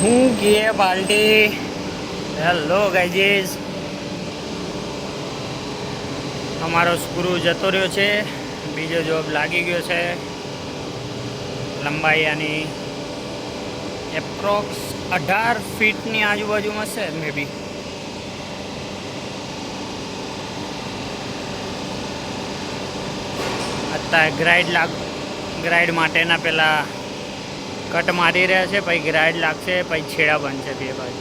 હું ગયે Balti. Hello guys, અમારો સ્ક્રૂ જતો રહ્યો છે, બીજો જોબ લાગી ગયો છે. લંબાઈ આની એપ્રોક્સ 18 ફીટની આજુબાજુમાં છે મે બી. અત્યારે ગ્રાઇડ માટેના પેલા કટ મારી રહ્યા છે, પછી ગ્રાઇડ લાગશે, પછી છેડા બનશે બે બાજુ.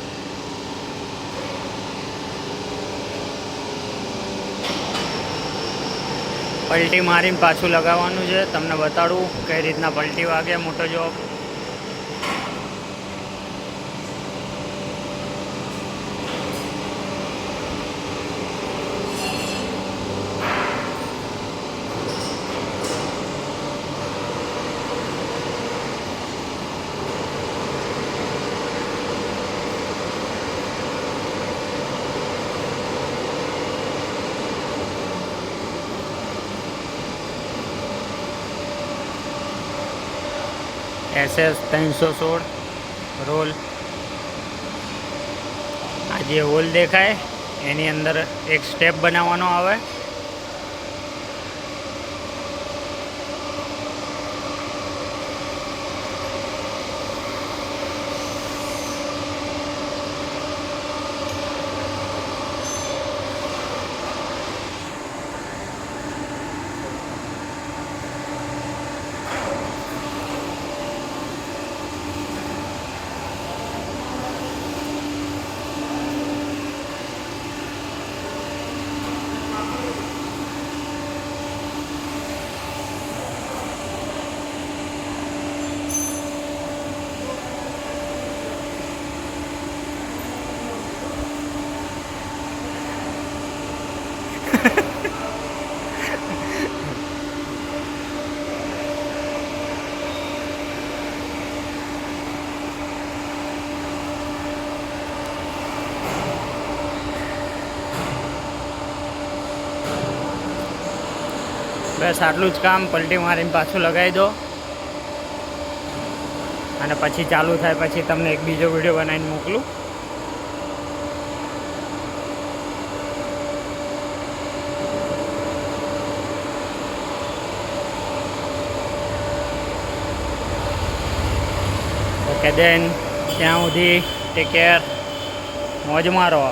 પલટી મારીને પાછું લગાવવાનું છે. તમને બતાડું કઈ રીતના પલટી વાગે. મોટો જોબ SS 316 રોલ. આ જે હોલ દેખાય એની અંદર એક સ્ટેપ બનાવવાનો આવે. બસ આટલું જ કામ. પલટી મારીને પાછું લગાવી દો અને પછી ચાલુ થાય પછી તમને એક બીજો વિડીયો બનાવીને મોકલું. ઓકે દેન, ત્યાં સુધી ટેક કેર, મોજ મારો.